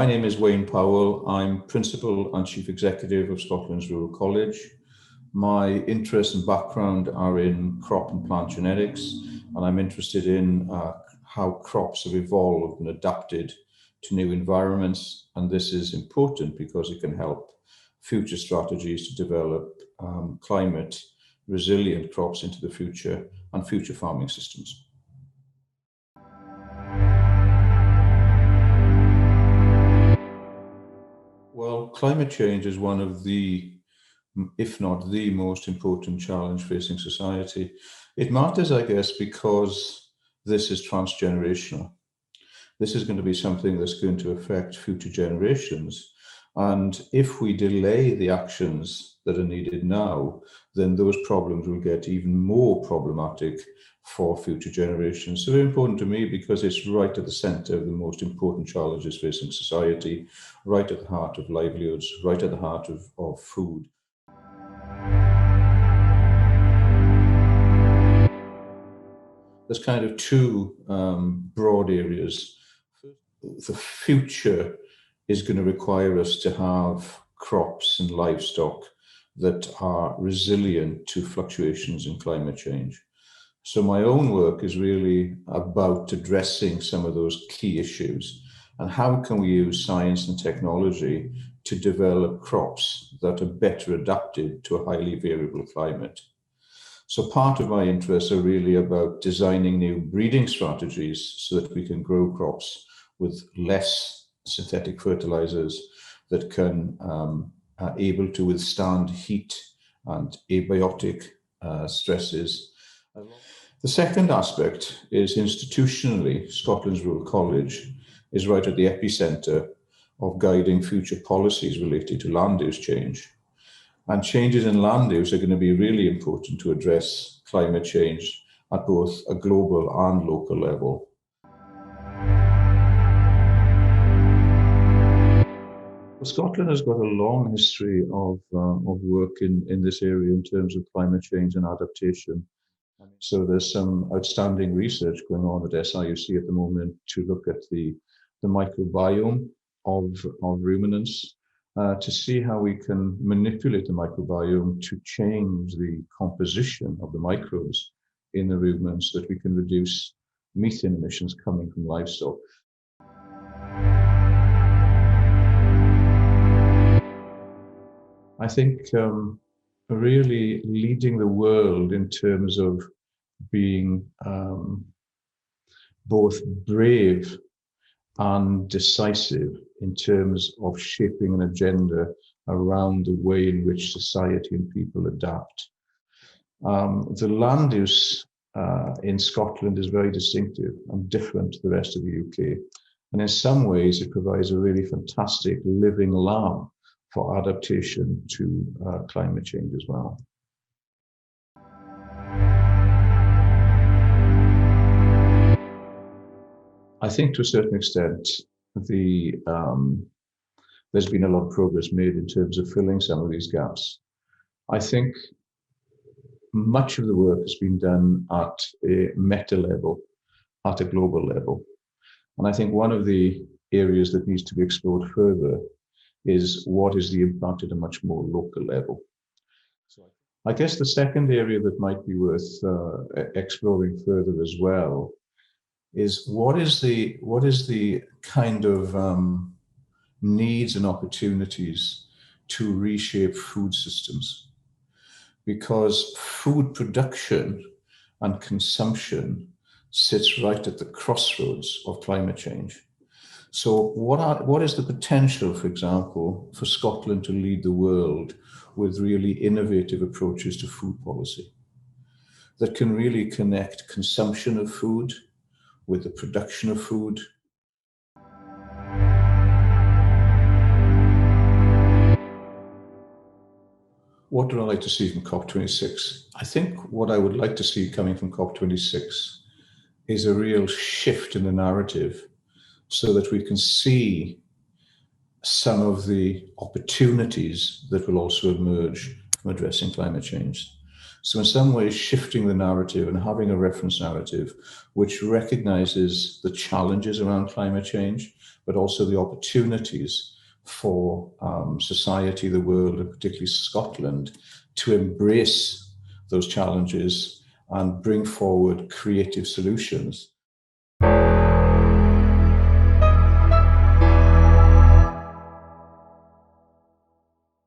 My name is Wayne Powell. I'm Principal and Chief Executive of Scotland's Rural College. My interests and background are in crop and plant genetics, and I'm interested in how crops have evolved and adapted to new environments. And this is important because it can help future strategies to develop climate resilient crops into the future and future farming systems. Well, climate change is one of the, if not the most important challenge facing society. It matters, I guess, because this is transgenerational. This is going to be something that's going to affect future generations. And if we delay the actions that are needed now, then those problems will get even more problematic for future generations. So very important to me because it's right at the center of the most important challenges facing society, right at the heart of livelihoods, right at the heart of food. There's kind of two broad areas. The future is going to require us to have crops and livestock that are resilient to fluctuations in climate change. So my own work is really about addressing some of those key issues and how can we use science and technology to develop crops that are better adapted to a highly variable climate. So part of my interests are really about designing new breeding strategies so that we can grow crops with less synthetic fertilizers that can are able to withstand heat and abiotic stresses. The second aspect is institutionally, Scotland's Rural College is right at the epicenter of guiding future policies related to land use change. And changes in land use are going to be really important to address climate change at both a global and local level. Scotland has got a long history of work in this area in terms of climate change and adaptation. So there's some outstanding research going on at SRUC at the moment to look at the microbiome of ruminants to see how we can manipulate the microbiome to change the composition of the microbes in the ruminants so that we can reduce methane emissions coming from livestock. I think really leading the world in terms of being both brave and decisive in terms of shaping an agenda around the way in which society and people adapt. The land use in Scotland is very distinctive and different to the rest of the UK. And in some ways, it provides a really fantastic living lab for adaptation to climate change as well. I think to a certain extent, there's been a lot of progress made in terms of filling some of these gaps. I think much of the work has been done at a meta level, at a global level. And I think one of the areas that needs to be explored further is what is the impact at a much more local level. So I guess the second area that might be worth exploring further as well is what is the kind of needs and opportunities to reshape food systems? Because food production and consumption sits right at the crossroads of climate change. So what is the potential, for example, for Scotland to lead the world with really innovative approaches to food policy that can really connect consumption of food with the production of food? What would I like to see from COP26? I think what I would like to see coming from COP26 is a real shift in the narrative so that we can see some of the opportunities that will also emerge from addressing climate change. So in some ways, shifting the narrative and having a reference narrative which recognizes the challenges around climate change, but also the opportunities for society, the world, and particularly Scotland, to embrace those challenges and bring forward creative solutions